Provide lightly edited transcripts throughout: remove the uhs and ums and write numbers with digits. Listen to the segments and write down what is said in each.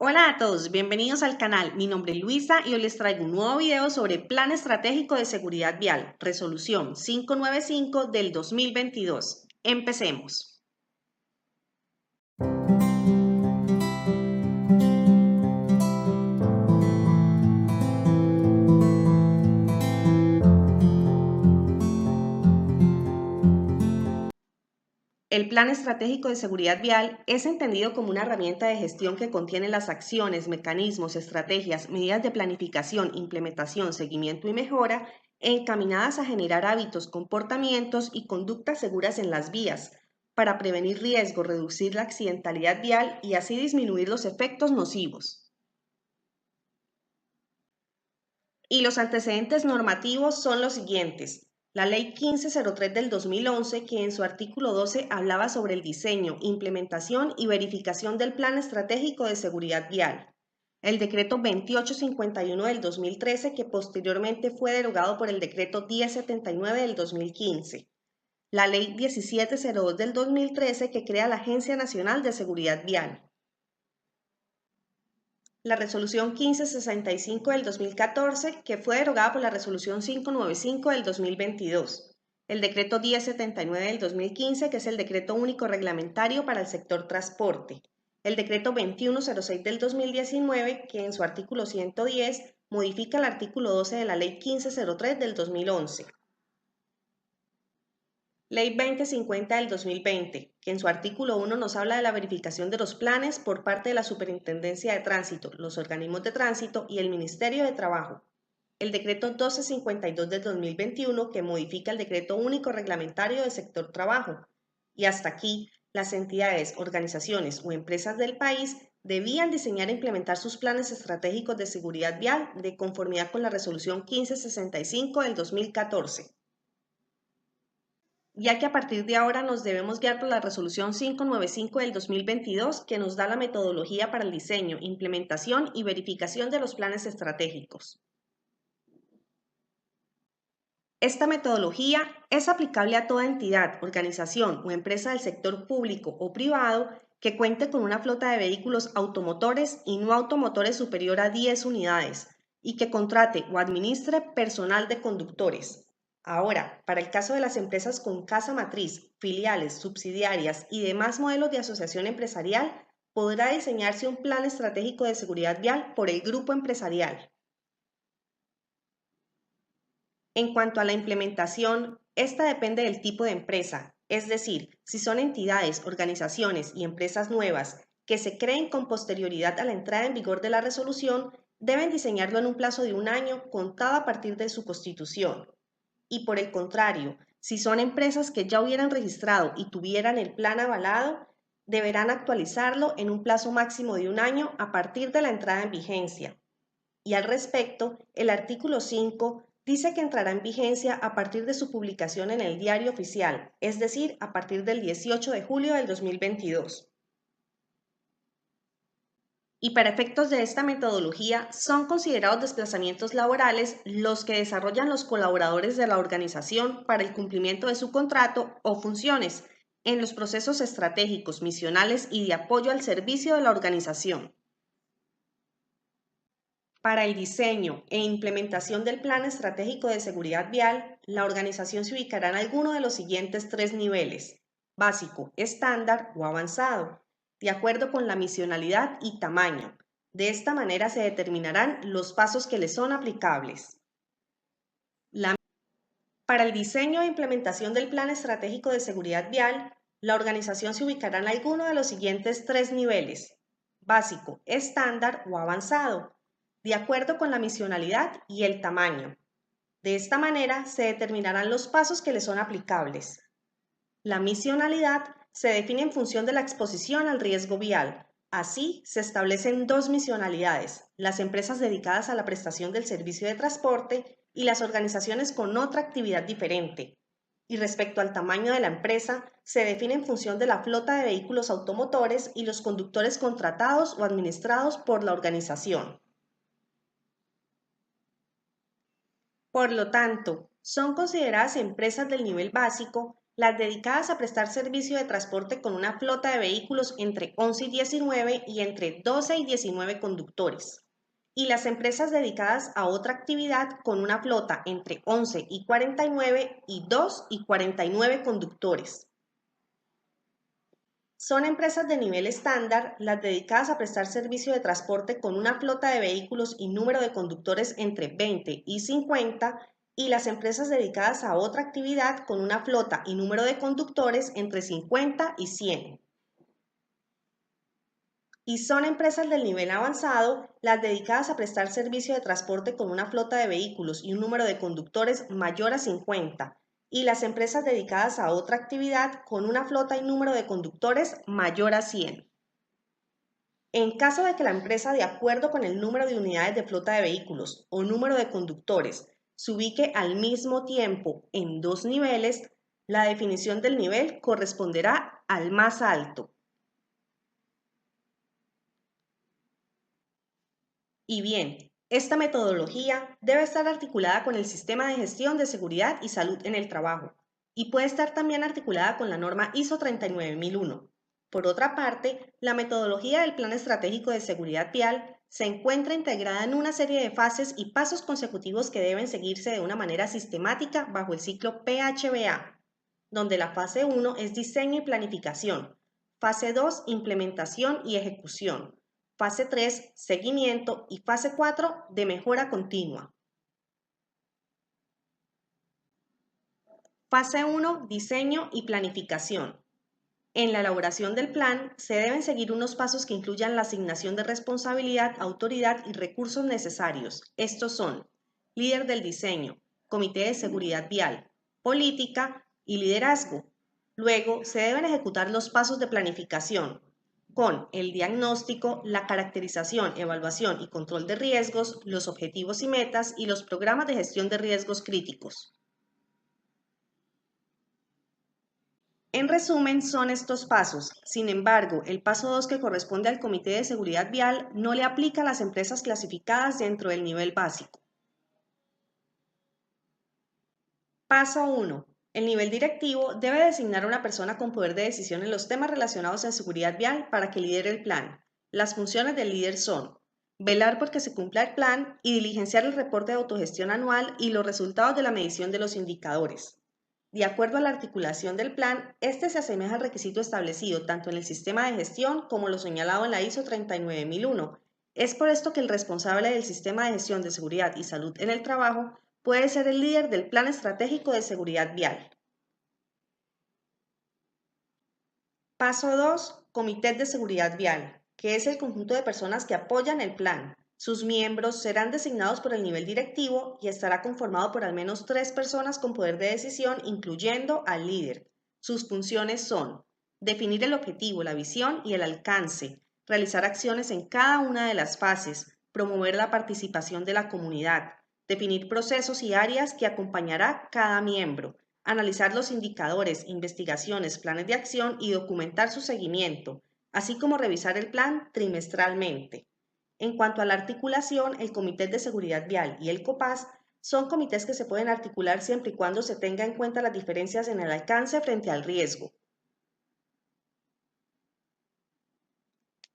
Hola a todos, bienvenidos al canal. Mi nombre es Luisa y hoy les traigo un nuevo video sobre Plan Estratégico de Seguridad Vial, Resolución 595 del 2022. Empecemos. El Plan Estratégico de Seguridad Vial es entendido como una herramienta de gestión que contiene las acciones, mecanismos, estrategias, medidas de planificación, implementación, seguimiento y mejora encaminadas a generar hábitos, comportamientos y conductas seguras en las vías para prevenir riesgos, reducir la accidentalidad vial y así disminuir los efectos nocivos. Y los antecedentes normativos son los siguientes. La Ley 1503 del 2011, que en su artículo 12 hablaba sobre el diseño, implementación y verificación del Plan Estratégico de Seguridad Vial. El Decreto 2851 del 2013, que posteriormente fue derogado por el Decreto 1079 del 2015. La Ley 1702 del 2013, que crea la Agencia Nacional de Seguridad Vial. La resolución 1565 del 2014, que fue derogada por la resolución 595 del 2022, el decreto 1079 del 2015, que es el decreto único reglamentario para el sector transporte, el decreto 2106 del 2019, que en su artículo 110 modifica el artículo 12 de la ley 1503 del 2011. Ley 2050 del 2020, que en su artículo 1 nos habla de la verificación de los planes por parte de la Superintendencia de Tránsito, los organismos de tránsito y el Ministerio de Trabajo. El decreto 1252 del 2021, que modifica el decreto único reglamentario del sector trabajo. Y hasta aquí, las entidades, organizaciones o empresas del país debían diseñar e implementar sus planes estratégicos de seguridad vial de conformidad con la resolución 1565 del 2014. Ya que a partir de ahora nos debemos guiar por la resolución 595 del 2022, que nos da la metodología para el diseño, implementación y verificación de los planes estratégicos. Esta metodología es aplicable a toda entidad, organización o empresa del sector público o privado que cuente con una flota de vehículos automotores y no automotores superior a 10 unidades y que contrate o administre personal de conductores. Ahora, para el caso de las empresas con casa matriz, filiales, subsidiarias y demás modelos de asociación empresarial, podrá diseñarse un plan estratégico de seguridad vial por el grupo empresarial. En cuanto a la implementación, esta depende del tipo de empresa, es decir, si son entidades, organizaciones y empresas nuevas que se creen con posterioridad a la entrada en vigor de la resolución, deben diseñarlo en un plazo de un año contado a partir de su constitución. Y por el contrario, si son empresas que ya hubieran registrado y tuvieran el plan avalado, deberán actualizarlo en un plazo máximo de un año a partir de la entrada en vigencia. Y al respecto, el artículo 5 dice que entrará en vigencia a partir de su publicación en el Diario Oficial, es decir, a partir del 18 de julio del 2022. Y para efectos de esta metodología, son considerados desplazamientos laborales los que desarrollan los colaboradores de la organización para el cumplimiento de su contrato o funciones en los procesos estratégicos, misionales y de apoyo al servicio de la organización. Para el diseño e implementación del Plan Estratégico de Seguridad Vial, la organización se ubicará en alguno de los siguientes 3 niveles: básico, estándar o avanzado, de acuerdo con la misionalidad y tamaño. De esta manera se determinarán los pasos que le son aplicables. Para el diseño e implementación del Plan Estratégico de Seguridad Vial, la organización se ubicará en alguno de los siguientes 3 niveles: básico, estándar o avanzado, de acuerdo con la misionalidad y el tamaño. De esta manera se determinarán los pasos que le son aplicables. La misionalidad se define en función de la exposición al riesgo vial. Así, se establecen 2 misionalidades: las empresas dedicadas a la prestación del servicio de transporte y las organizaciones con otra actividad diferente. Y respecto al tamaño de la empresa, se define en función de la flota de vehículos automotores y los conductores contratados o administrados por la organización. Por lo tanto, son consideradas empresas del nivel básico las dedicadas a prestar servicio de transporte con una flota de vehículos entre 11 y 19 y entre 12 y 19 conductores, y las empresas dedicadas a otra actividad con una flota entre 11 y 49 y 2 y 49 conductores. Son empresas de nivel estándar las dedicadas a prestar servicio de transporte con una flota de vehículos y número de conductores entre 20 y 50 y las empresas dedicadas a otra actividad con una flota y número de conductores entre 50 y 100. Y son empresas del nivel avanzado las dedicadas a prestar servicio de transporte con una flota de vehículos y un número de conductores mayor a 50 y las empresas dedicadas a otra actividad con una flota y número de conductores mayor a 100. En caso de que la empresa, de acuerdo con el número de unidades de flota de vehículos o número de conductores, se ubique al mismo tiempo en dos niveles, la definición del nivel corresponderá al más alto. Y bien, esta metodología debe estar articulada con el Sistema de Gestión de Seguridad y Salud en el Trabajo y puede estar también articulada con la norma ISO 39001. Por otra parte, la metodología del Plan Estratégico de Seguridad Vial se encuentra integrada en una serie de fases y pasos consecutivos que deben seguirse de una manera sistemática bajo el ciclo PHBA, donde la fase 1 es diseño y planificación, fase 2 implementación y ejecución, fase 3 seguimiento y fase 4 de mejora continua. Fase 1 diseño y planificación. En la elaboración del plan, se deben seguir unos pasos que incluyan la asignación de responsabilidad, autoridad y recursos necesarios. Estos son líder del diseño, comité de seguridad vial, política y liderazgo. Luego, se deben ejecutar los pasos de planificación, con el diagnóstico, la caracterización, evaluación y control de riesgos, los objetivos y metas y los programas de gestión de riesgos críticos. En resumen, son estos pasos. Sin embargo, el paso 2, que corresponde al Comité de Seguridad Vial, no le aplica a las empresas clasificadas dentro del nivel básico. Paso 1. El nivel directivo debe designar a una persona con poder de decisión en los temas relacionados en seguridad vial para que lidere el plan. Las funciones del líder son velar por que se cumpla el plan y diligenciar el reporte de autogestión anual y los resultados de la medición de los indicadores. De acuerdo a la articulación del plan, este se asemeja al requisito establecido tanto en el sistema de gestión como lo señalado en la ISO 39001. Es por esto que el responsable del sistema de gestión de seguridad y salud en el trabajo puede ser el líder del Plan Estratégico de Seguridad Vial. Paso 2. Comité de Seguridad Vial, que es el conjunto de personas que apoyan el plan. Sus miembros serán designados por el nivel directivo y estará conformado por al menos 3 personas con poder de decisión, incluyendo al líder. Sus funciones son definir el objetivo, la visión y el alcance, realizar acciones en cada una de las fases, promover la participación de la comunidad, definir procesos y áreas que acompañará cada miembro, analizar los indicadores, investigaciones, planes de acción y documentar su seguimiento, así como revisar el plan trimestralmente. En cuanto a la articulación, el Comité de Seguridad Vial y el COPAS son comités que se pueden articular siempre y cuando se tenga en cuenta las diferencias en el alcance frente al riesgo.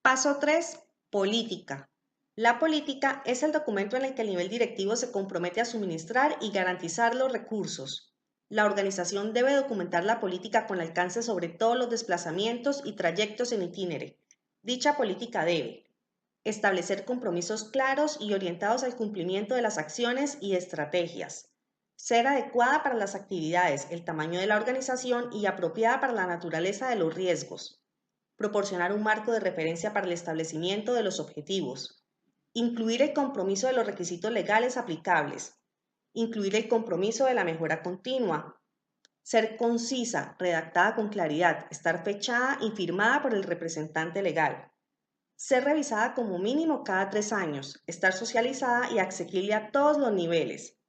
Paso 3. Política. La política es el documento en el que el nivel directivo se compromete a suministrar y garantizar los recursos. La organización debe documentar la política con alcance sobre todos los desplazamientos y trayectos en itinere. Dicha política debe establecer compromisos claros y orientados al cumplimiento de las acciones y estrategias, ser adecuada para las actividades, el tamaño de la organización y apropiada para la naturaleza de los riesgos, proporcionar un marco de referencia para el establecimiento de los objetivos, incluir el compromiso de los requisitos legales aplicables, incluir el compromiso de la mejora continua, ser concisa, redactada con claridad, estar fechada y firmada por el representante legal, ser revisada como mínimo cada 3 años, estar socializada y asequible a todos los niveles.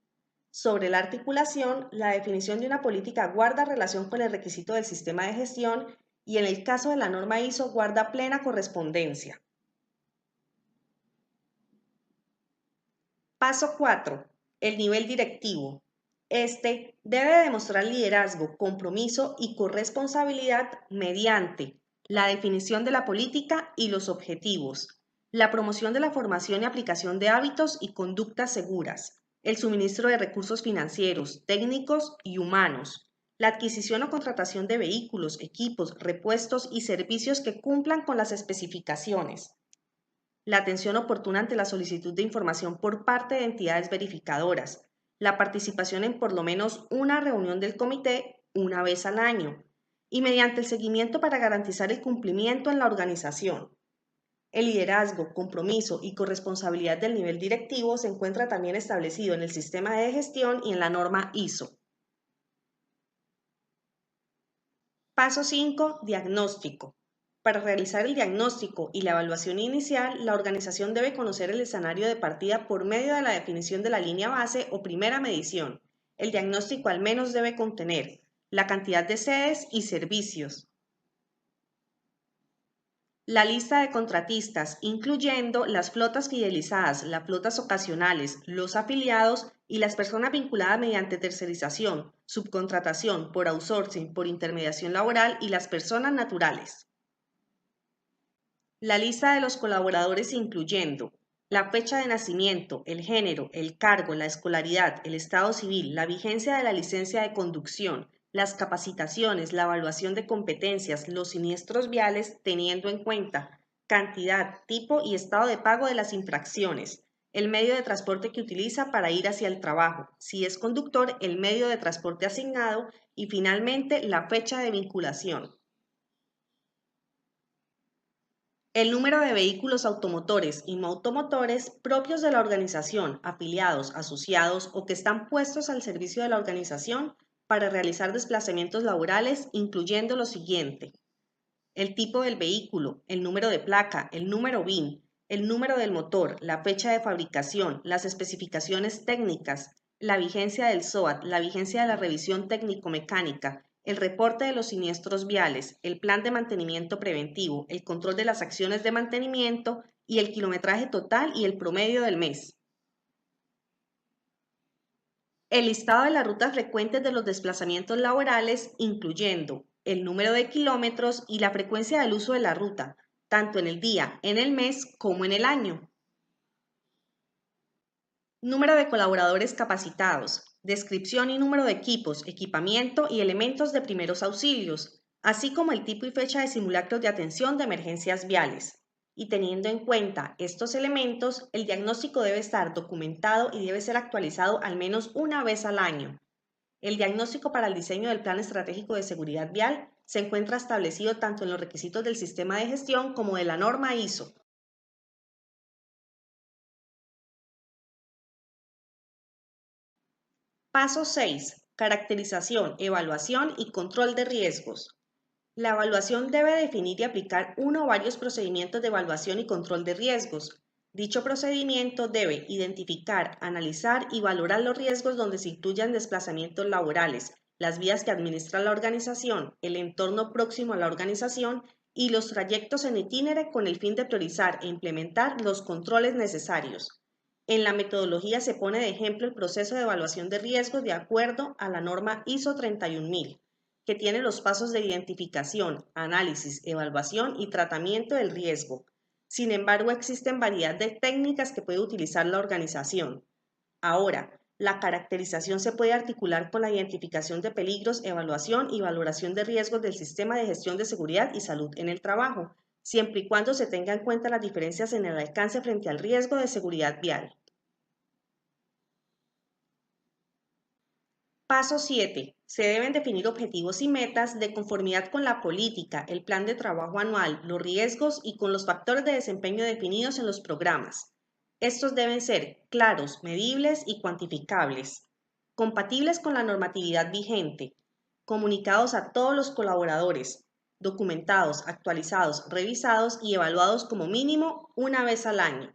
Sobre la articulación, la definición de una política guarda relación con el requisito del sistema de gestión y en el caso de la norma ISO guarda plena correspondencia. Paso 4. El nivel directivo. Este debe demostrar liderazgo, compromiso y corresponsabilidad mediante la definición de la política y los objetivos, la promoción de la formación y aplicación de hábitos y conductas seguras, el suministro de recursos financieros, técnicos y humanos, la adquisición o contratación de vehículos, equipos, repuestos y servicios que cumplan con las especificaciones, la atención oportuna ante la solicitud de información por parte de entidades verificadoras, la participación en por lo menos una reunión del comité una vez al año y mediante el seguimiento para garantizar el cumplimiento en la organización. El liderazgo, compromiso y corresponsabilidad del nivel directivo se encuentra también establecido en el sistema de gestión y en la norma ISO. Paso 5. Diagnóstico. Para realizar el diagnóstico y la evaluación inicial, la organización debe conocer el escenario de partida por medio de la definición de la línea base o primera medición. El diagnóstico al menos debe contener la cantidad de sedes y servicios, la lista de contratistas, incluyendo las flotas fidelizadas, las flotas ocasionales, los afiliados y las personas vinculadas mediante tercerización, subcontratación, por outsourcing, por intermediación laboral y las personas naturales. La lista de los colaboradores incluyendo la fecha de nacimiento, el género, el cargo, la escolaridad, el estado civil, la vigencia de la licencia de conducción, las capacitaciones, la evaluación de competencias, los siniestros viales, teniendo en cuenta cantidad, tipo y estado de pago de las infracciones, el medio de transporte que utiliza para ir hacia el trabajo, si es conductor, el medio de transporte asignado y finalmente la fecha de vinculación. El número de vehículos automotores y no automotores propios de la organización, afiliados, asociados o que están puestos al servicio de la organización para realizar desplazamientos laborales, incluyendo lo siguiente: el tipo del vehículo, el número de placa, el número VIN, el número del motor, la fecha de fabricación, las especificaciones técnicas, la vigencia del SOAT, la vigencia de la revisión técnico-mecánica, el reporte de los siniestros viales, el plan de mantenimiento preventivo, el control de las acciones de mantenimiento y el kilometraje total y el promedio del mes. El listado de las rutas frecuentes de los desplazamientos laborales, incluyendo el número de kilómetros y la frecuencia del uso de la ruta, tanto en el día, en el mes como en el año. Número de colaboradores capacitados, descripción y número de equipos, equipamiento y elementos de primeros auxilios, así como el tipo y fecha de simulacros de atención de emergencias viales. Y teniendo en cuenta estos elementos, el diagnóstico debe estar documentado y debe ser actualizado al menos una vez al año. El diagnóstico para el diseño del Plan Estratégico de Seguridad Vial se encuentra establecido tanto en los requisitos del sistema de gestión como de la norma ISO. Paso 6. Caracterización, evaluación y control de riesgos. La evaluación debe definir y aplicar uno o varios procedimientos de evaluación y control de riesgos. Dicho procedimiento debe identificar, analizar y valorar los riesgos donde se incluyan desplazamientos laborales, las vías que administra la organización, el entorno próximo a la organización y los trayectos en itinere con el fin de priorizar e implementar los controles necesarios. En la metodología se pone de ejemplo el proceso de evaluación de riesgos de acuerdo a la norma ISO 31000, que tiene los pasos de identificación, análisis, evaluación y tratamiento del riesgo. Sin embargo, existen variedad de técnicas que puede utilizar la organización. Ahora, la caracterización se puede articular con la identificación de peligros, evaluación y valoración de riesgos del sistema de gestión de seguridad y salud en el trabajo, siempre y cuando se tengan en cuenta las diferencias en el alcance frente al riesgo de seguridad vial. Paso 7. Se deben definir objetivos y metas de conformidad con la política, el plan de trabajo anual, los riesgos y con los factores de desempeño definidos en los programas. Estos deben ser claros, medibles y cuantificables, compatibles con la normatividad vigente, comunicados a todos los colaboradores, documentados, actualizados, revisados y evaluados como mínimo una vez al año.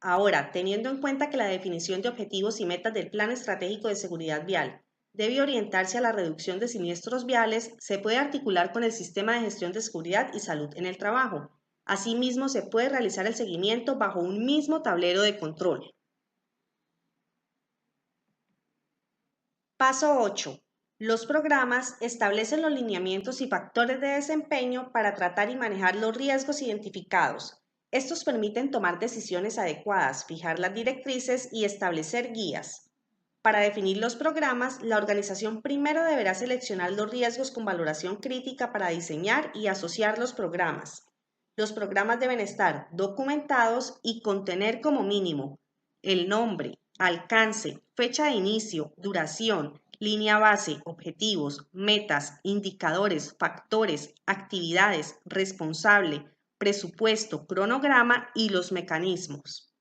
Ahora, teniendo en cuenta que la definición de objetivos y metas del Plan Estratégico de Seguridad Vial debe orientarse a la reducción de siniestros viales, se puede articular con el Sistema de Gestión de Seguridad y Salud en el Trabajo. Asimismo, se puede realizar el seguimiento bajo un mismo tablero de control. Paso 8. Los programas establecen los lineamientos y factores de desempeño para tratar y manejar los riesgos identificados. Estos permiten tomar decisiones adecuadas, fijar las directrices y establecer guías. Para definir los programas, la organización primero deberá seleccionar los riesgos con valoración crítica para diseñar y asociar los programas. Los programas deben estar documentados y contener como mínimo el nombre, alcance, fecha de inicio, duración, línea base, objetivos, metas, indicadores, factores, actividades, responsable, presupuesto, cronograma y los mecanismos.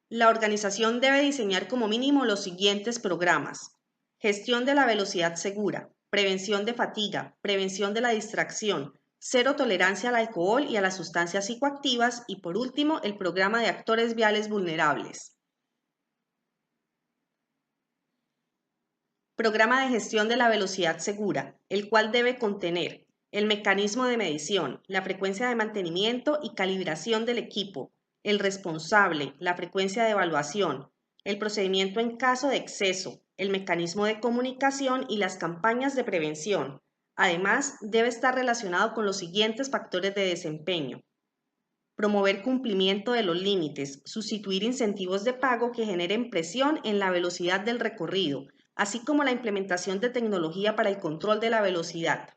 La organización debe diseñar como mínimo los siguientes programas: gestión de la velocidad segura, prevención de fatiga, prevención de la distracción, cero tolerancia al alcohol y a las sustancias psicoactivas y por último el programa de actores viales vulnerables. Programa de gestión de la velocidad segura, el cual debe contener el mecanismo de medición, la frecuencia de mantenimiento y calibración del equipo, el responsable, la frecuencia de evaluación, el procedimiento en caso de exceso, el mecanismo de comunicación y las campañas de prevención. Además, debe estar relacionado con los siguientes factores de desempeño: promover cumplimiento de los límites, sustituir incentivos de pago que generen presión en la velocidad del recorrido, así como la implementación de tecnología para el control de la velocidad.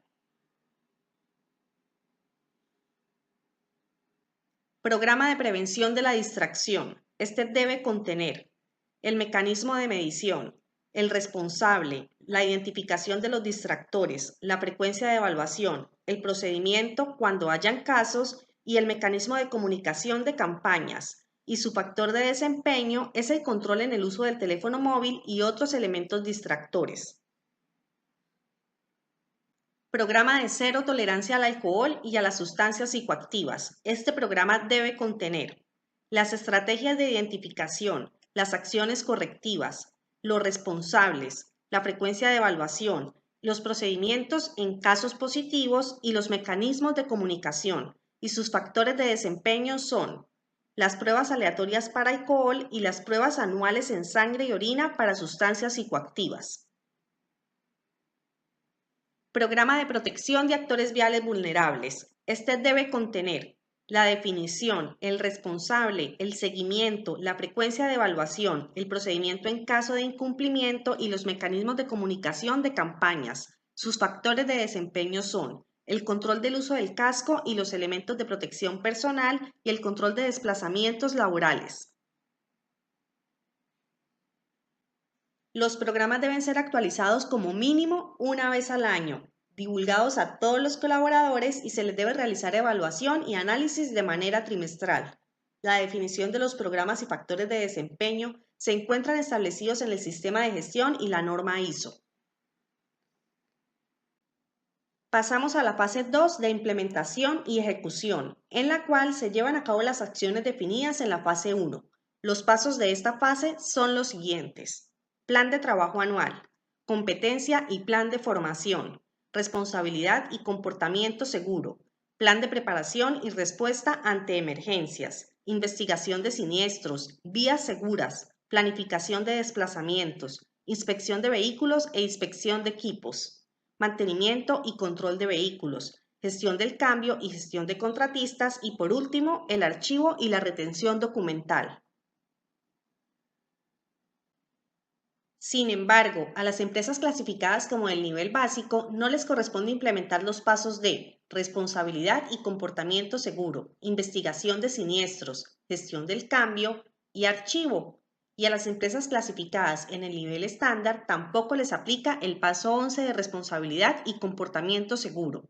Programa de prevención de la distracción. Este debe contener el mecanismo de medición, el responsable, la identificación de los distractores, la frecuencia de evaluación, el procedimiento cuando hayan casos y el mecanismo de comunicación de campañas. Y su factor de desempeño es el control en el uso del teléfono móvil y otros elementos distractores. Programa de cero tolerancia al alcohol y a las sustancias psicoactivas. Este programa debe contener las estrategias de identificación, las acciones correctivas, los responsables, la frecuencia de evaluación, los procedimientos en casos positivos y los mecanismos de comunicación. Y sus factores de desempeño son las pruebas aleatorias para alcohol y las pruebas anuales en sangre y orina para sustancias psicoactivas. Programa de protección de actores viales vulnerables. Este debe contener la definición, el responsable, el seguimiento, la frecuencia de evaluación, el procedimiento en caso de incumplimiento y los mecanismos de comunicación de campañas. Sus factores de desempeño son el control del uso del casco y los elementos de protección personal y el control de desplazamientos laborales. Los programas deben ser actualizados como mínimo una vez al año, divulgados a todos los colaboradores y se les debe realizar evaluación y análisis de manera trimestral. La definición de los programas y factores de desempeño se encuentran establecidos en el sistema de gestión y la norma ISO. Pasamos a la fase 2 de implementación y ejecución, en la cual se llevan a cabo las acciones definidas en la fase 1. Los pasos de esta fase son los siguientes: plan de trabajo anual, competencia y plan de formación, responsabilidad y comportamiento seguro, plan de preparación y respuesta ante emergencias, investigación de siniestros, vías seguras, planificación de desplazamientos, inspección de vehículos e inspección de equipos, mantenimiento y control de vehículos, gestión del cambio y gestión de contratistas y por último, el archivo y la retención documental. Sin embargo, a las empresas clasificadas como el nivel básico no les corresponde implementar los pasos de responsabilidad y comportamiento seguro, investigación de siniestros, gestión del cambio y archivo. Y a las empresas clasificadas en el nivel estándar tampoco les aplica el paso 11 de responsabilidad y comportamiento seguro.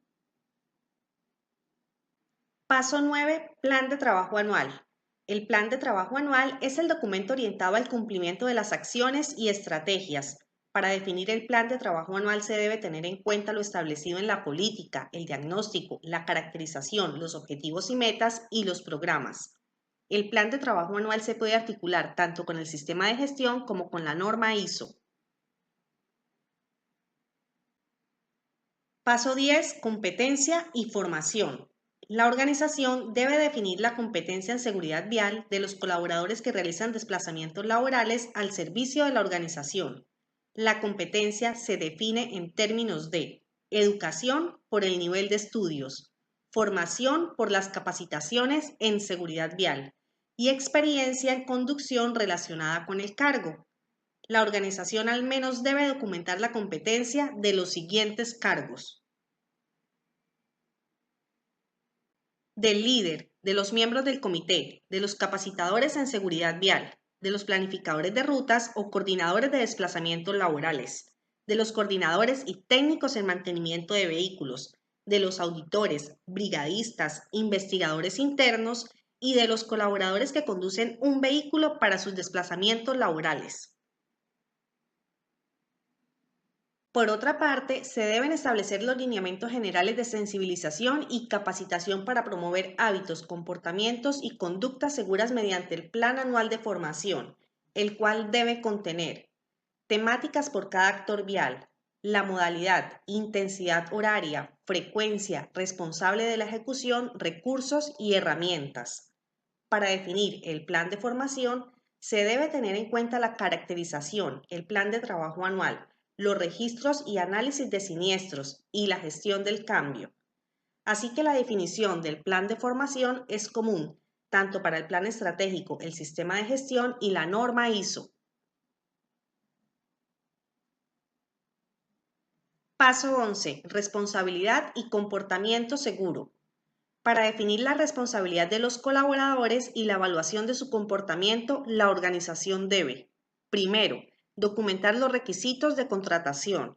Paso 9. Plan de trabajo anual. El plan de trabajo anual es el documento orientado al cumplimiento de las acciones y estrategias. Para definir el plan de trabajo anual se debe tener en cuenta lo establecido en la política, el diagnóstico, la caracterización, los objetivos y metas y los programas. El plan de trabajo anual se puede articular tanto con el sistema de gestión como con la norma ISO. Paso 10. Competencia y formación. La organización debe definir la competencia en seguridad vial de los colaboradores que realizan desplazamientos laborales al servicio de la organización. La competencia se define en términos de educación por el nivel de estudios, formación por las capacitaciones en seguridad vial y experiencia en conducción relacionada con el cargo. La organización al menos debe documentar la competencia de los siguientes cargos: del líder, de los miembros del comité, de los capacitadores en seguridad vial, de los planificadores de rutas o coordinadores de desplazamientos laborales, de los coordinadores y técnicos en mantenimiento de vehículos, de los auditores, brigadistas, investigadores internos y de los colaboradores que conducen un vehículo para sus desplazamientos laborales. Por otra parte, se deben establecer los lineamientos generales de sensibilización y capacitación para promover hábitos, comportamientos y conductas seguras mediante el Plan Anual de Formación, el cual debe contener temáticas por cada actor vial, la modalidad, intensidad horaria, frecuencia, responsable de la ejecución, recursos y herramientas. Para definir el plan de formación, se debe tener en cuenta la caracterización, el plan de trabajo anual, los registros y análisis de siniestros y la gestión del cambio. Así que la definición del plan de formación es común, tanto para el plan estratégico, el sistema de gestión y la norma ISO. Paso 11. Responsabilidad y comportamiento seguro. Para definir la responsabilidad de los colaboradores y la evaluación de su comportamiento, la organización debe: primero, documentar los requisitos de contratación.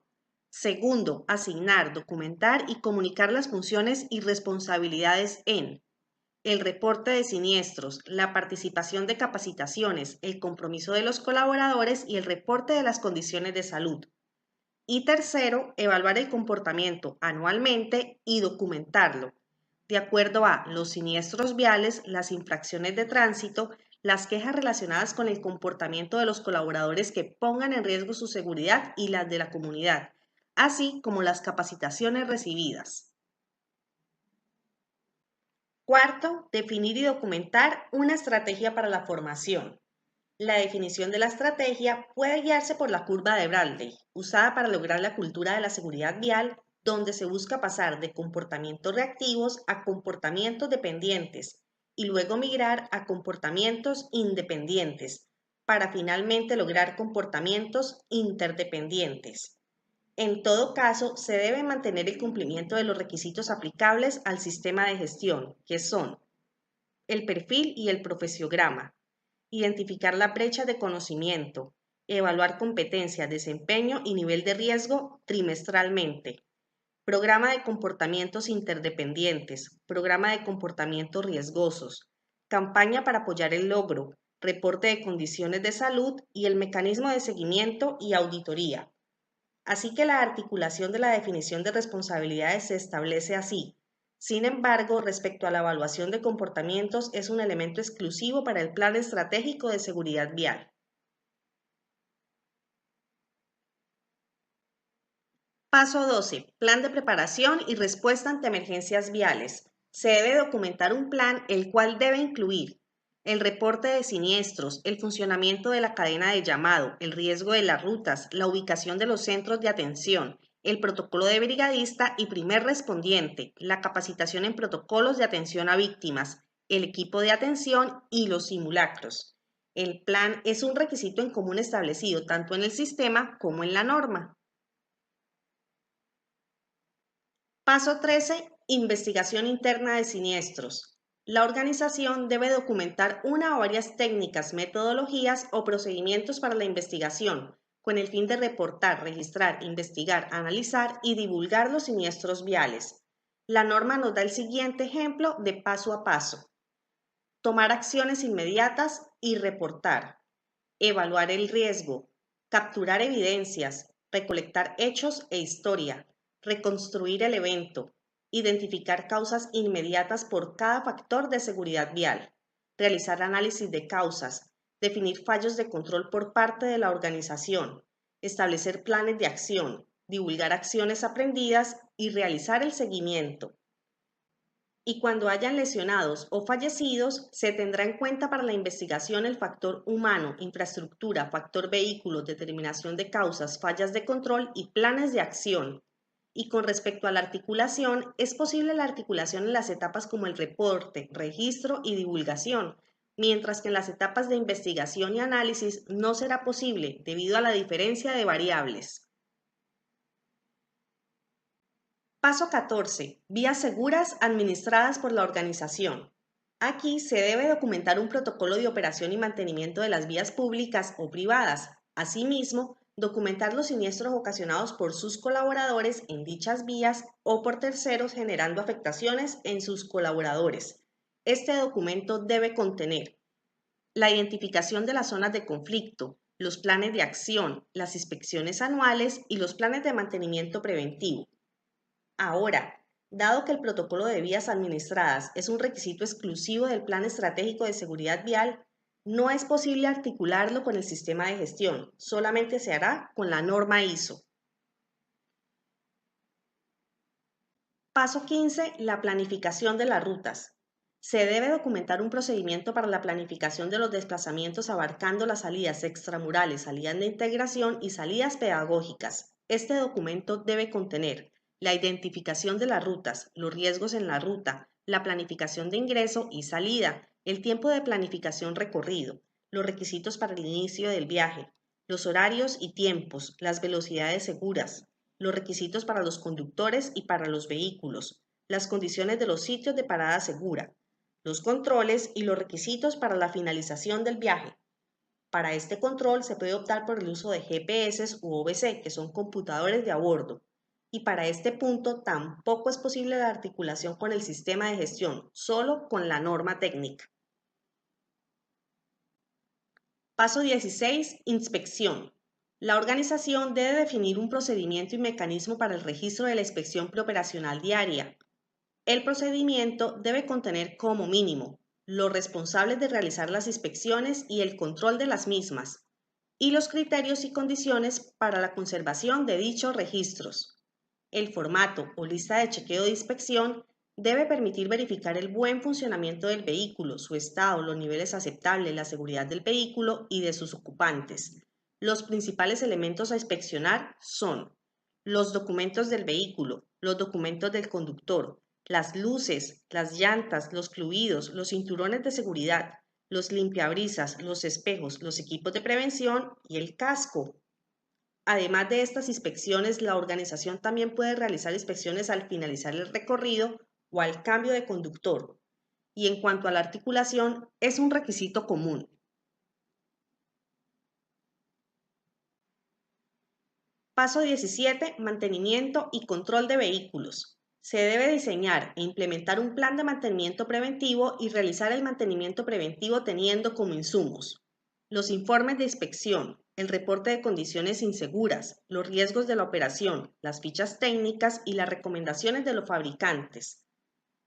Segundo, asignar, documentar y comunicar las funciones y responsabilidades en el reporte de siniestros, la participación de capacitaciones, el compromiso de los colaboradores y el reporte de las condiciones de salud. Y tercero, evaluar el comportamiento anualmente y documentarlo, de acuerdo a los siniestros viales, las infracciones de tránsito, las quejas relacionadas con el comportamiento de los colaboradores que pongan en riesgo su seguridad y las de la comunidad, así como las capacitaciones recibidas. Cuarto, definir y documentar una estrategia para la formación. La definición de la estrategia puede guiarse por la curva de Bradley, usada para lograr la cultura de la seguridad vial, donde se busca pasar de comportamientos reactivos a comportamientos dependientes y luego migrar a comportamientos independientes, para finalmente lograr comportamientos interdependientes. En todo caso, se debe mantener el cumplimiento de los requisitos aplicables al sistema de gestión, que son el perfil y el profesiograma, identificar la brecha de conocimiento, evaluar competencias, desempeño y nivel de riesgo trimestralmente, programa de comportamientos interdependientes, programa de comportamientos riesgosos, campaña para apoyar el logro, reporte de condiciones de salud y el mecanismo de seguimiento y auditoría. Así que la articulación de la definición de responsabilidades se establece así. Sin embargo, respecto a la evaluación de comportamientos, es un elemento exclusivo para el Plan Estratégico de Seguridad Vial. Paso 12. Plan de preparación y respuesta ante emergencias viales. Se debe documentar un plan el cual debe incluir el reporte de siniestros, el funcionamiento de la cadena de llamado, el riesgo de las rutas, la ubicación de los centros de atención, el protocolo de brigadista y primer respondiente, la capacitación en protocolos de atención a víctimas, el equipo de atención y los simulacros. El plan es un requisito en común establecido tanto en el sistema como en la norma. Paso 13. Investigación interna de siniestros. La organización debe documentar una o varias técnicas, metodologías o procedimientos para la investigación, con el fin de reportar, registrar, investigar, analizar y divulgar los siniestros viales. La norma nos da el siguiente ejemplo de paso a paso: tomar acciones inmediatas y reportar, evaluar el riesgo, capturar evidencias, recolectar hechos e historia, reconstruir el evento, identificar causas inmediatas por cada factor de seguridad vial, realizar análisis de causas, definir fallos de control por parte de la organización, establecer planes de acción, divulgar acciones aprendidas y realizar el seguimiento. y cuando hayan lesionados o fallecidos, se tendrá en cuenta para la investigación el factor humano, infraestructura, factor vehículo, determinación de causas, fallas de control y planes de acción. Y con respecto a la articulación, es posible la articulación en las etapas como el reporte, registro y divulgación, mientras que en las etapas de investigación y análisis no será posible debido a la diferencia de variables. Paso 14. Vías seguras administradas por la organización. Aquí se debe documentar un protocolo de operación y mantenimiento de las vías públicas o privadas. Asimismo, documentar los siniestros ocasionados por sus colaboradores en dichas vías o por terceros generando afectaciones en sus colaboradores. Este documento debe contener la identificación de las zonas de conflicto, los planes de acción, las inspecciones anuales y los planes de mantenimiento preventivo. Ahora, dado que el protocolo de vías administradas es un requisito exclusivo del Plan Estratégico de Seguridad Vial, no es posible articularlo con el sistema de gestión, solamente se hará con la norma ISO. Paso 15. La planificación de las rutas. Se debe documentar un procedimiento para la planificación de los desplazamientos abarcando las salidas extramurales, salidas de integración y salidas pedagógicas. Este documento debe contener la identificación de las rutas, los riesgos en la ruta, la planificación de ingreso y salida, el tiempo de planificación recorrido, los requisitos para el inicio del viaje, los horarios y tiempos, las velocidades seguras, los requisitos para los conductores y para los vehículos, las condiciones de los sitios de parada segura, los controles y los requisitos para la finalización del viaje. Para este control se puede optar por el uso de GPS u OBC, que son computadores de a bordo. Y para este punto tampoco es posible la articulación con el sistema de gestión, solo con la norma técnica. Paso 16. Inspección. La organización debe definir un procedimiento y mecanismo para el registro de la inspección preoperacional diaria. El procedimiento debe contener como mínimo los responsables de realizar las inspecciones y el control de las mismas, y los criterios y condiciones para la conservación de dichos registros. El formato o lista de chequeo de inspección debe permitir verificar el buen funcionamiento del vehículo, su estado, los niveles aceptables, la seguridad del vehículo y de sus ocupantes. Los principales elementos a inspeccionar son los documentos del vehículo, los documentos del conductor, las luces, las llantas, los fluidos, los cinturones de seguridad, los limpiabrisas, los espejos, los equipos de prevención y el casco. Además de estas inspecciones, la organización también puede realizar inspecciones al finalizar el recorrido o al cambio de conductor. Y en cuanto a la articulación, es un requisito común. Paso 17. Mantenimiento y control de vehículos. Se debe diseñar e implementar un plan de mantenimiento preventivo y realizar el mantenimiento preventivo teniendo como insumos los informes de inspección, el reporte de condiciones inseguras, los riesgos de la operación, las fichas técnicas y las recomendaciones de los fabricantes.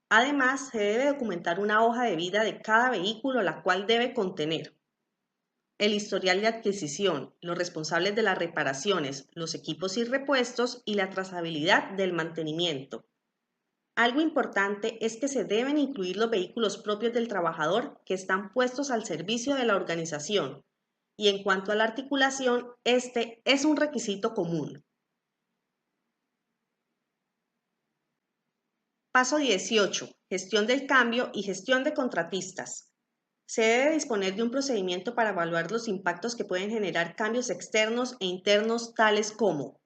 Además, se debe documentar una hoja de vida de cada vehículo, la cual debe contener el historial de adquisición, los responsables de las reparaciones, los equipos y repuestos y la trazabilidad del mantenimiento. Algo importante es que se deben incluir los vehículos propios del trabajador que están puestos al servicio de la organización. Y en cuanto a la articulación, este es un requisito común. Paso 18. Gestión del cambio y gestión de contratistas. Se debe disponer de un procedimiento para evaluar los impactos que pueden generar cambios externos e internos tales como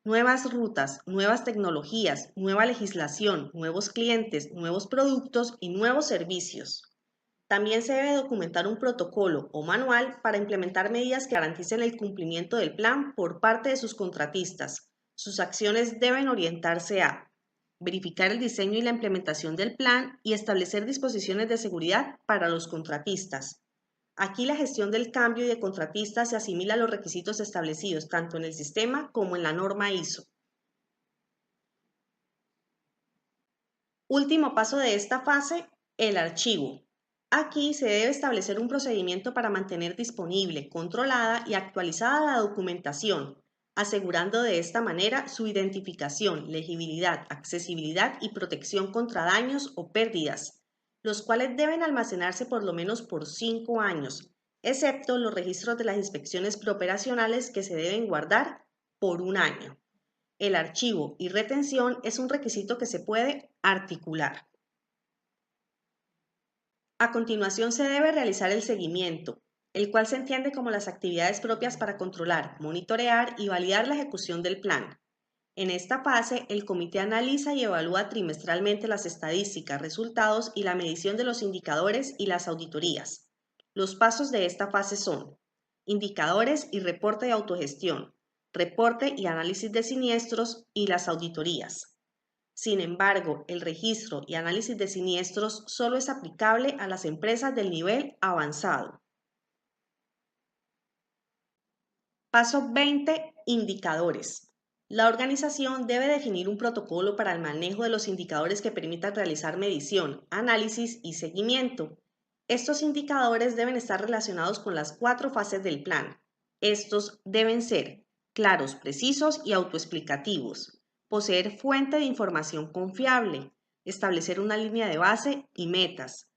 nuevas rutas, nuevas tecnologías, nueva legislación, nuevos clientes, nuevos productos y nuevos servicios. También se debe documentar un protocolo o manual para implementar medidas que garanticen el cumplimiento del plan por parte de sus contratistas. Sus acciones deben orientarse a verificar el diseño y la implementación del plan y establecer disposiciones de seguridad para los contratistas. Aquí la gestión del cambio y de contratistas se asimila a los requisitos establecidos tanto en el sistema como en la norma ISO. Último paso de esta fase, el archivo. Aquí se debe establecer un procedimiento para mantener disponible, controlada y actualizada la documentación. asegurando de esta manera su identificación, legibilidad, accesibilidad y protección contra daños o pérdidas, los cuales deben almacenarse por lo menos por 5 años, excepto los registros de las inspecciones preoperacionales que se deben guardar por 1 año. El archivo y retención es un requisito que se puede articular. A continuación se debe realizar el seguimiento, el cual se entiende como las actividades propias para controlar, monitorear y validar la ejecución del plan. En esta fase, el comité analiza y evalúa trimestralmente las estadísticas, resultados y la medición de los indicadores y las auditorías. Los pasos de esta fase son indicadores y reporte de autogestión, reporte y análisis de siniestros y las auditorías. Sin embargo, el registro y análisis de siniestros solo es aplicable a las empresas del nivel avanzado. Paso 20. Indicadores. La organización debe definir un protocolo para el manejo de los indicadores que permitan realizar medición, análisis y seguimiento. Estos indicadores deben estar relacionados con las 4 fases del plan. Estos deben ser claros, precisos y autoexplicativos. Poseer fuente de información confiable, establecer una línea de base y metas,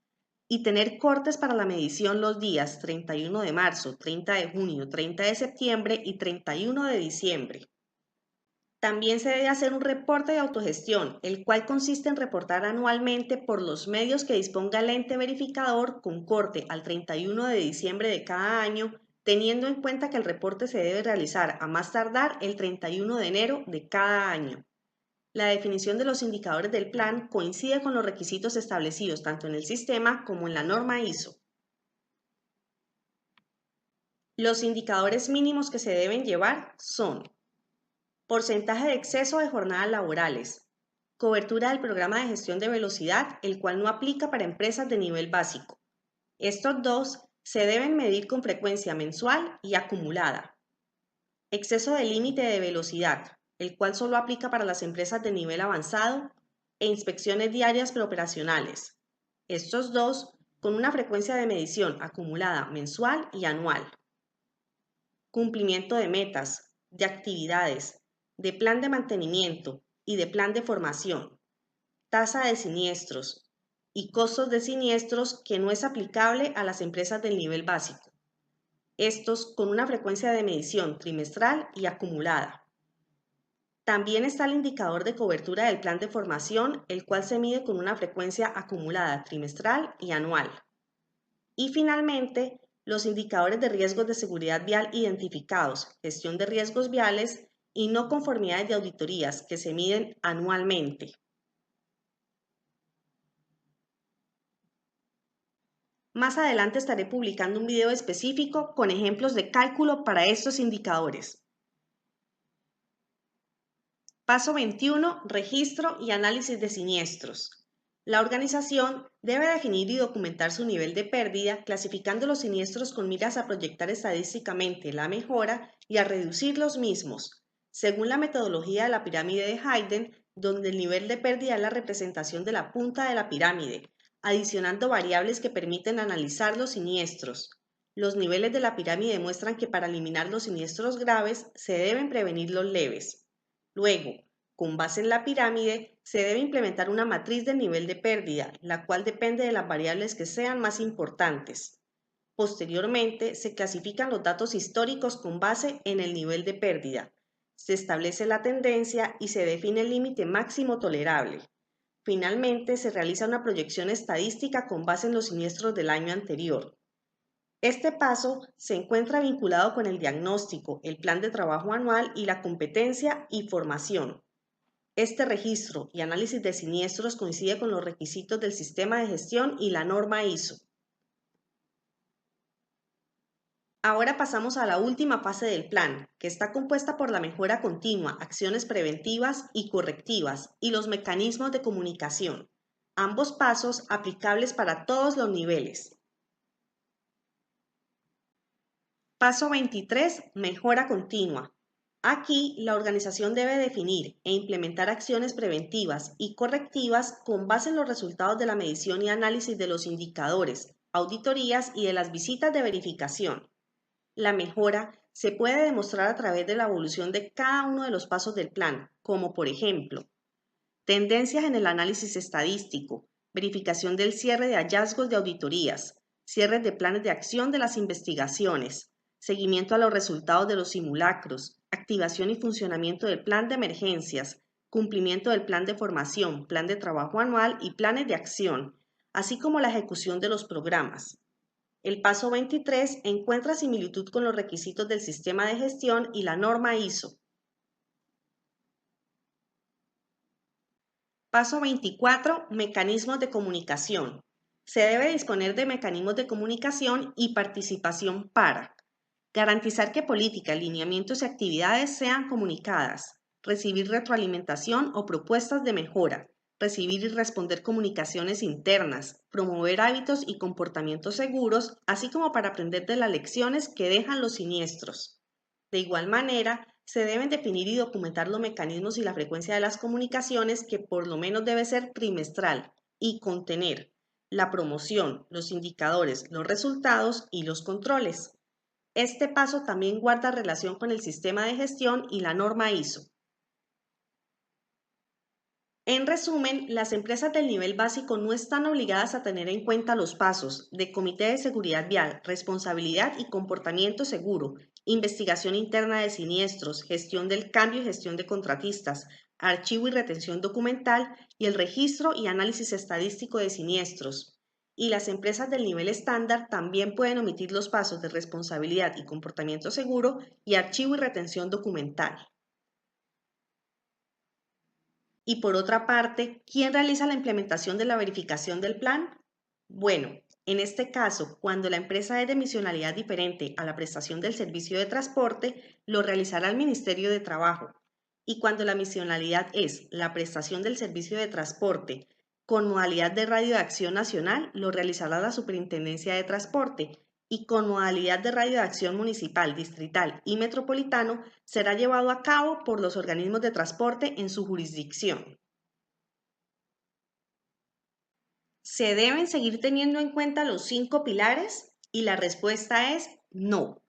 y tener cortes para la medición los días 31 de marzo, 30 de junio, 30 de septiembre y 31 de diciembre. También se debe hacer un reporte de autogestión, el cual consiste en reportar anualmente por los medios que disponga el ente verificador con corte al 31 de diciembre de cada año, teniendo en cuenta que el reporte se debe realizar a más tardar el 31 de enero de cada año. La definición de los indicadores del plan coincide con los requisitos establecidos tanto en el sistema como en la norma ISO. Los indicadores mínimos que se deben llevar son porcentaje de exceso de jornadas laborales, cobertura del programa de gestión de velocidad, el cual no aplica para empresas de nivel básico. Estos dos se deben medir con frecuencia mensual y acumulada. Exceso de límite de velocidad, el cual solo aplica para las empresas de nivel avanzado, e inspecciones diarias preoperacionales. Estos dos con una frecuencia de medición acumulada mensual y anual. Cumplimiento de metas, de actividades, de plan de mantenimiento y de plan de formación. Tasa de siniestros y costos de siniestros que no es aplicable a las empresas del nivel básico. Estos con una frecuencia de medición trimestral y acumulada. También está el indicador de cobertura del plan de formación, el cual se mide con una frecuencia acumulada trimestral y anual. Y finalmente, los indicadores de riesgos de seguridad vial identificados, gestión de riesgos viales y no conformidades de auditorías que se miden anualmente. Más adelante estaré publicando un video específico con ejemplos de cálculo para estos indicadores. Paso 21. Registro y análisis de siniestros. La organización debe definir y documentar su nivel de pérdida, clasificando los siniestros con miras a proyectar estadísticamente la mejora y a reducir los mismos, según la metodología de la pirámide de Hayden, donde el nivel de pérdida es la representación de la punta de la pirámide, adicionando variables que permiten analizar los siniestros. Los niveles de la pirámide muestran que para eliminar los siniestros graves se deben prevenir los leves. Luego, con base en la pirámide, se debe implementar una matriz del nivel de pérdida, la cual depende de las variables que sean más importantes. Posteriormente, se clasifican los datos históricos con base en el nivel de pérdida. Se establece la tendencia y se define el límite máximo tolerable. Finalmente, se realiza una proyección estadística con base en los siniestros del año anterior. Este paso se encuentra vinculado con el diagnóstico, el plan de trabajo anual y la competencia y formación. Este registro y análisis de siniestros coincide con los requisitos del sistema de gestión y la norma ISO. Ahora pasamos a la última fase del plan, que está compuesta por la mejora continua, acciones preventivas y correctivas y los mecanismos de comunicación. Ambos pasos aplicables para todos los niveles. Paso 23. Mejora continua. Aquí, la organización debe definir e implementar acciones preventivas y correctivas con base en los resultados de la medición y análisis de los indicadores, auditorías y de las visitas de verificación. La mejora se puede demostrar a través de la evolución de cada uno de los pasos del plan, como por ejemplo, tendencias en el análisis estadístico, verificación del cierre de hallazgos de auditorías, cierres de planes de acción de las investigaciones, seguimiento a los resultados de los simulacros, activación y funcionamiento del plan de emergencias, cumplimiento del plan de formación, plan de trabajo anual y planes de acción, así como la ejecución de los programas. El paso 23 encuentra similitud con los requisitos del sistema de gestión y la norma ISO. Paso 24. Mecanismos de comunicación. Se debe disponer de mecanismos de comunicación y participación para garantizar que políticas, lineamientos y actividades sean comunicadas, recibir retroalimentación o propuestas de mejora, recibir y responder comunicaciones internas, promover hábitos y comportamientos seguros, así como para aprender de las lecciones que dejan los siniestros. De igual manera, se deben definir y documentar los mecanismos y la frecuencia de las comunicaciones, que por lo menos debe ser trimestral, y contener la promoción, los indicadores, los resultados y los controles. Este paso también guarda relación con el sistema de gestión y la norma ISO. En resumen, las empresas del nivel básico no están obligadas a tener en cuenta los pasos de Comité de Seguridad Vial, Responsabilidad y Comportamiento Seguro, Investigación Interna de Siniestros, Gestión del Cambio y Gestión de Contratistas, Archivo y Retención Documental y el Registro y Análisis Estadístico de Siniestros. Y las empresas del nivel estándar también pueden omitir los pasos de Responsabilidad y Comportamiento Seguro y Archivo y Retención Documental. Y por otra parte, ¿quién realiza la implementación de la verificación del plan? Bueno, en este caso, cuando la empresa es de misionalidad diferente a la prestación del servicio de transporte, lo realizará el Ministerio de Trabajo. Y cuando la misionalidad es la prestación del servicio de transporte con modalidad de radio de acción nacional, lo realizará la Superintendencia de Transporte, y con modalidad de radio de acción municipal, distrital y metropolitano será llevado a cabo por los organismos de transporte en su jurisdicción. ¿Se deben seguir teniendo en cuenta los 5 pilares? Y la respuesta es no.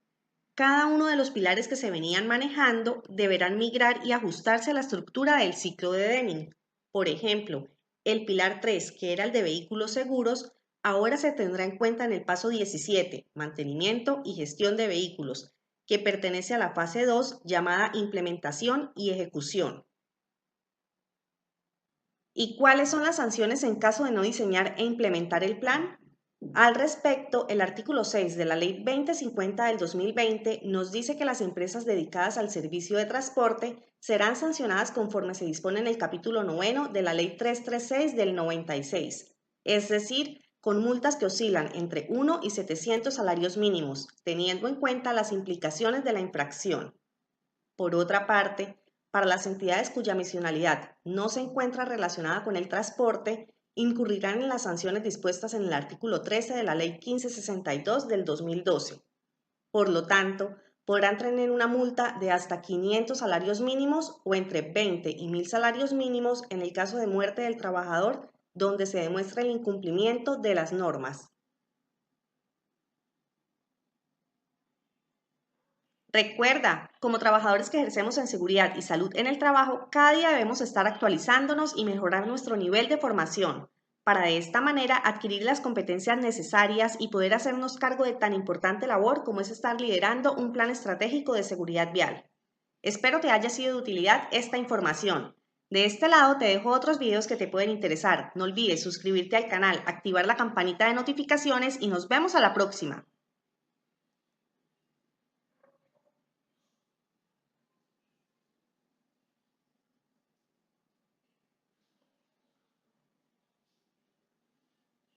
Cada uno de los pilares que se venían manejando deberán migrar y ajustarse a la estructura del ciclo de Deming. Por ejemplo, el pilar 3, que era el de vehículos seguros, ahora se tendrá en cuenta en el paso 17, mantenimiento y gestión de vehículos, que pertenece a la fase 2 llamada implementación y ejecución. ¿Y cuáles son las sanciones en caso de no diseñar e implementar el plan? Al respecto, el artículo 6 de la Ley 2050 del 2020 nos dice que las empresas dedicadas al servicio de transporte serán sancionadas conforme se dispone en el capítulo 9 de la Ley 336 del 96, es decir, con multas que oscilan entre 1 y 700 salarios mínimos, teniendo en cuenta las implicaciones de la infracción. Por otra parte, para las entidades cuya misionalidad no se encuentra relacionada con el transporte, incurrirán en las sanciones dispuestas en el artículo 13 de la Ley 1562 del 2012. Por lo tanto, podrán tener una multa de hasta 500 salarios mínimos o entre 20 y 1000 salarios mínimos en el caso de muerte del trabajador, donde se demuestre el incumplimiento de las normas. Recuerda, como trabajadores que ejercemos en seguridad y salud en el trabajo, cada día debemos estar actualizándonos y mejorar nuestro nivel de formación, para de esta manera adquirir las competencias necesarias y poder hacernos cargo de tan importante labor como es estar liderando un plan estratégico de seguridad vial. Espero te haya sido de utilidad esta información. De este lado te dejo otros videos que te pueden interesar. No olvides suscribirte al canal, activar la campanita de notificaciones y nos vemos a la próxima.